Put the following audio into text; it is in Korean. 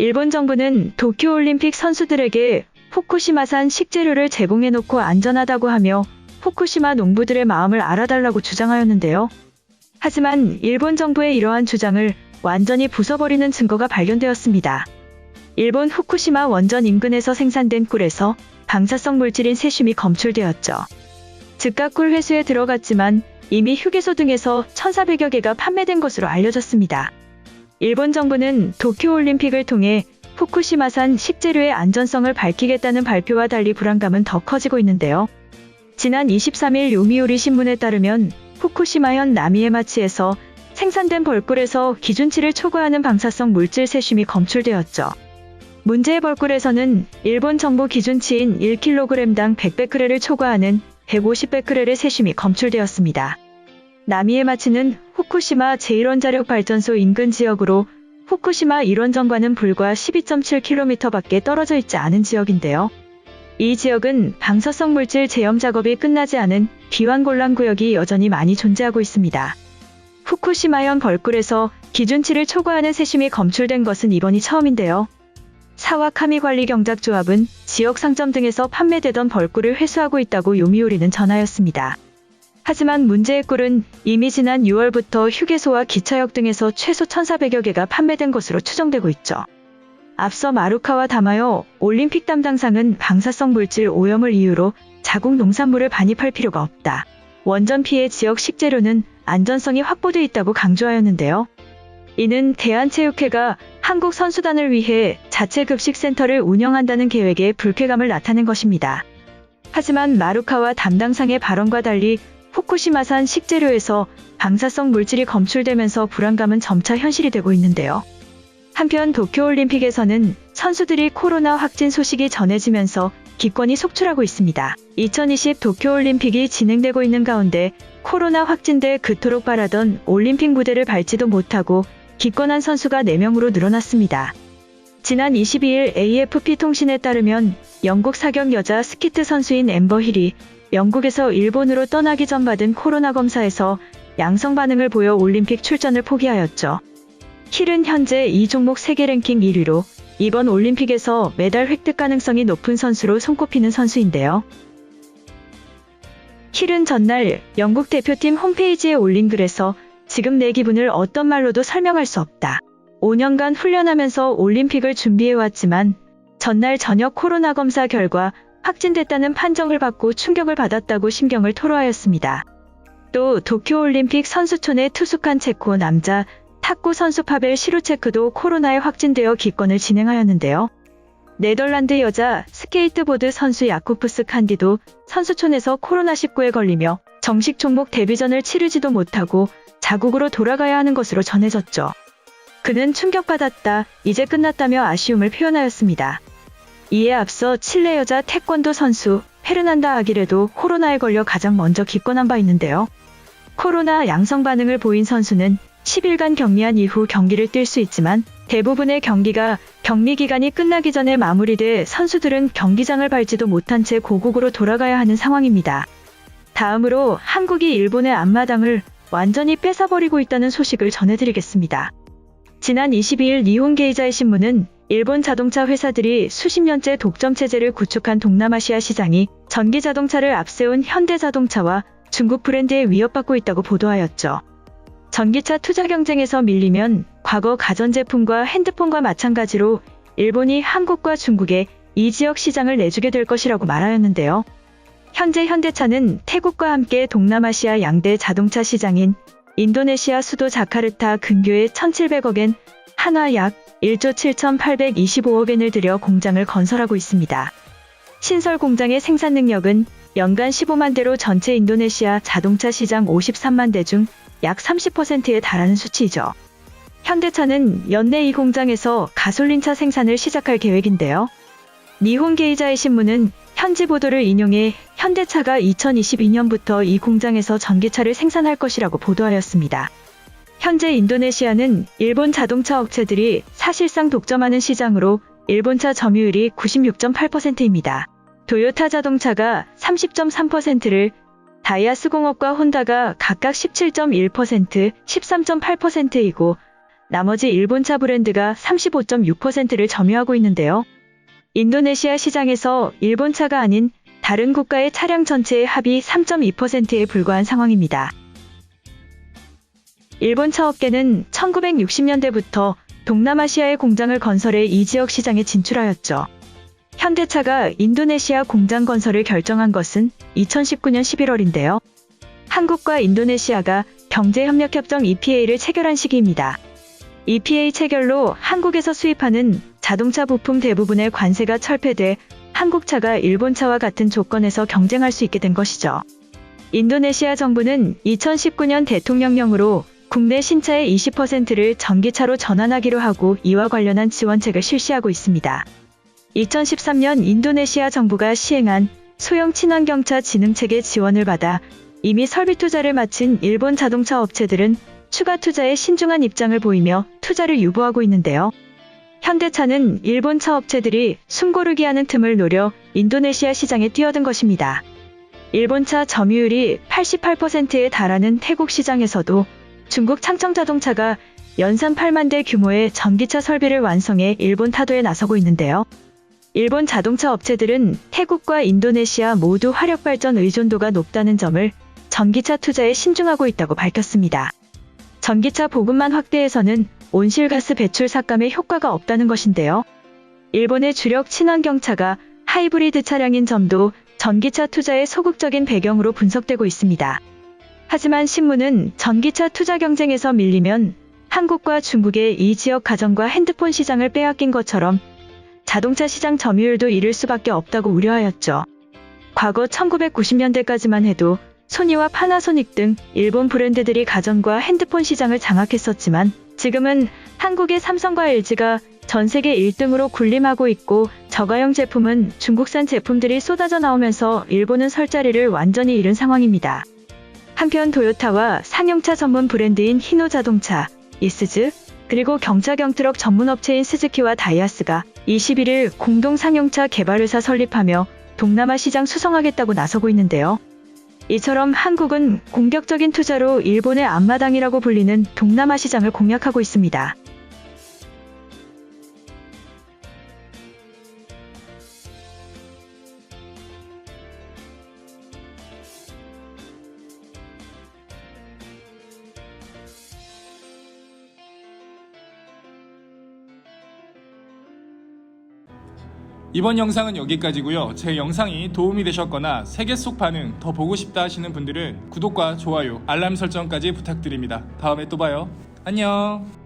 일본 정부는 도쿄올림픽 선수들에게 후쿠시마산 식재료를 제공해놓고 안전하다고 하며 후쿠시마 농부들의 마음을 알아달라고 주장하였는데요. 하지만 일본 정부의 이러한 주장을 완전히 부숴버리는 증거가 발견되었습니다. 일본 후쿠시마 원전 인근에서 생산된 꿀에서 방사성 물질인 세슘이 검출되었죠. 즉각 꿀 회수에 들어갔지만 이미 휴게소 등에서 1,400여 개가 판매된 것으로 알려졌습니다. 일본 정부는 도쿄올림픽을 통해 후쿠시마산 식재료의 안전성을 밝히겠다는 발표와 달리 불안감은 더 커지고 있는데요. 지난 23일 요미우리 신문에 따르면 후쿠시마현 나미에마치에서 생산된 벌꿀에서 기준치를 초과하는 방사성 물질 세슘이 검출되었죠. 문제의 벌꿀에서는 일본 정부 기준치인 1kg당 100베크렐을 초과하는 150베크렐의 세슘이 검출되었습니다. 나미에마치는 후쿠시마 제1원자력발전소 인근 지역으로 후쿠시마 1원전과는 불과 12.7km밖에 떨어져 있지 않은 지역인데요. 이 지역은 방사성 물질 제염 작업이 끝나지 않은 비완골란 구역이 여전히 많이 존재하고 있습니다. 후쿠시마현 벌꿀에서 기준치를 초과하는 세슘이 검출된 것은 이번이 처음인데요. 사와카미관리경작조합은 지역 상점 등에서 판매되던 벌꿀을 회수하고 있다고 요미우리는 전하였습니다. 하지만 문제의 꿀은 이미 지난 6월부터 휴게소와 기차역 등에서 최소 1,400여 개가 판매된 것으로 추정되고 있죠. 앞서 마루카와 다마요 올림픽 담당상은 방사성 물질 오염을 이유로 자국 농산물을 반입할 필요가 없다. 원전 피해 지역 식재료는 안전성이 확보돼 있다고 강조하였는데요. 이는 대한체육회가 한국 선수단을 위해 자체 급식센터를 운영한다는 계획에 불쾌감을 나타낸 것입니다. 하지만 마루카와 담당상의 발언과 달리 후쿠시마산 식재료에서 방사성 물질이 검출되면서 불안감은 점차 현실이 되고 있는데요. 한편 도쿄올림픽에서는 선수들이 코로나 확진 소식이 전해지면서 기권이 속출하고 있습니다. 2020 도쿄올림픽이 진행되고 있는 가운데 코로나 확진돼 그토록 바라던 올림픽 무대를 밟지도 못하고 기권한 선수가 4명으로 늘어났습니다. 지난 22일 AFP 통신에 따르면 영국 사격 여자 스키트 선수인 엠버 힐이 영국에서 일본으로 떠나기 전 받은 코로나 검사에서 양성 반응을 보여 올림픽 출전을 포기하였죠. 힐은 현재 이 종목 세계 랭킹 1위로 이번 올림픽에서 메달 획득 가능성이 높은 선수로 손꼽히는 선수인데요. 힐은 전날 영국 대표팀 홈페이지에 올린 글에서 지금 내 기분을 어떤 말로도 설명할 수 없다. 5년간 훈련하면서 올림픽을 준비해왔지만 전날 저녁 코로나 검사 결과 확진됐다는 판정을 받고 충격을 받았다고 심경을 토로하였습니다. 또 도쿄올림픽 선수촌에 투숙한 체코 남자 탁구 선수 파벨 시루체크도 코로나에 확진되어 기권을 진행하였는데요. 네덜란드 여자 스케이트보드 선수 야쿠프스 칸디도 선수촌에서 코로나19에 걸리며 정식 종목 데뷔전을 치르지도 못하고 자국으로 돌아가야 하는 것으로 전해졌죠. 그는 충격받았다, 이제 끝났다며 아쉬움을 표현하였습니다. 이에 앞서 칠레 여자 태권도 선수 페르난다 아기레도 코로나에 걸려 가장 먼저 기권한 바 있는데요. 코로나 양성 반응을 보인 선수는 10일간 격리한 이후 경기를 뛸 수 있지만 대부분의 경기가 격리 기간이 끝나기 전에 마무리돼 선수들은 경기장을 밟지도 못한 채 고국으로 돌아가야 하는 상황입니다. 다음으로 한국이 일본의 앞마당을 완전히 뺏어버리고 있다는 소식을 전해드리겠습니다. 지난 22일 니혼게이자이 신문은 일본 자동차 회사들이 수십 년째 독점 체제를 구축한 동남아시아 시장이 전기 자동차를 앞세운 현대자동차와 중국 브랜드에 위협받고 있다고 보도하였죠. 전기차 투자 경쟁에서 밀리면 과거 가전제품과 핸드폰과 마찬가지로 일본이 한국과 중국에 이 지역 시장을 내주게 될 것이라고 말하였는데요. 현재 현대차는 태국과 함께 동남아시아 양대 자동차 시장인 인도네시아 수도 자카르타 근교에 1,700억엔, 한화 약 1조 7,825억엔을 들여 공장을 건설하고 있습니다. 신설 공장의 생산 능력은 연간 15만 대로 전체 인도네시아 자동차 시장 53만 대 중 약 30%에 달하는 수치이죠. 현대차는 연내 이 공장에서 가솔린차 생산을 시작할 계획인데요. 니혼게이자이 신문은 현지 보도를 인용해 현대차가 2022년부터 이 공장에서 전기차를 생산할 것이라고 보도하였습니다. 현재 인도네시아는 일본 자동차 업체들이 사실상 독점하는 시장으로 일본차 점유율이 96.8%입니다. 도요타 자동차가 30.3%를, 다이아스 공업과 혼다가 각각 17.1%, 13.8%이고 나머지 일본차 브랜드가 35.6%를 점유하고 있는데요. 인도네시아 시장에서 일본차가 아닌 다른 국가의 차량 전체의 합이 3.2%에 불과한 상황입니다. 일본 차 업계는 1960년대부터 동남아시아의 공장을 건설해 이 지역 시장에 진출하였죠. 현대차가 인도네시아 공장 건설을 결정한 것은 2019년 11월인데요. 한국과 인도네시아가 경제협력협정 EPA를 체결한 시기입니다. EPA 체결로 한국에서 수입하는 자동차 부품 대부분의 관세가 철폐돼 한국차가 일본차와 같은 조건에서 경쟁할 수 있게 된 것이죠. 인도네시아 정부는 2019년 대통령령으로 국내 신차의 20%를 전기차로 전환하기로 하고 이와 관련한 지원책을 실시하고 있습니다. 2013년 인도네시아 정부가 시행한 소형 친환경차 진흥책의 지원을 받아 이미 설비 투자를 마친 일본 자동차 업체들은 추가 투자에 신중한 입장을 보이며 투자를 유보하고 있는데요. 현대차는 일본 차 업체들이 숨고르기 하는 틈을 노려 인도네시아 시장에 뛰어든 것입니다. 일본차 점유율이 88%에 달하는 태국 시장에서도 중국 창청자동차가 연산 8만 대 규모의 전기차 설비를 완성해 일본 타도에 나서고 있는데요. 일본 자동차 업체들은 태국과 인도네시아 모두 화력발전 의존도가 높다는 점을 전기차 투자에 신중하고 있다고 밝혔습니다. 전기차 보급만 확대해서는 온실가스 배출 삭감에 효과가 없다는 것인데요. 일본의 주력 친환경차가 하이브리드 차량인 점도 전기차 투자의 소극적인 배경으로 분석되고 있습니다. 하지만 신문은 전기차 투자 경쟁에서 밀리면 한국과 중국의 이 지역 가전과 핸드폰 시장을 빼앗긴 것처럼 자동차 시장 점유율도 잃을 수밖에 없다고 우려하였죠. 과거 1990년대까지만 해도 소니와 파나소닉 등 일본 브랜드들이 가전과 핸드폰 시장을 장악했었지만 지금은 한국의 삼성과 LG가 전 세계 1등으로 군림하고 있고 저가형 제품은 중국산 제품들이 쏟아져 나오면서 일본은 설 자리를 완전히 잃은 상황입니다. 한편 토요타와 상용차 전문 브랜드인 히노자동차, 이스즈, 그리고 경차경 트럭 전문 업체인 스즈키와 다이하스가 21일 공동 상용차 개발회사 설립하며 동남아 시장 수성하겠다고 나서고 있는데요. 이처럼 한국은 공격적인 투자로 일본의 앞마당이라고 불리는 동남아 시장을 공략하고 있습니다. 이번 영상은 여기까지고요. 제 영상이 도움이 되셨거나 세계 속 반응 더 보고 싶다 하시는 분들은 구독과 좋아요, 알람 설정까지 부탁드립니다. 다음에 또 봐요. 안녕.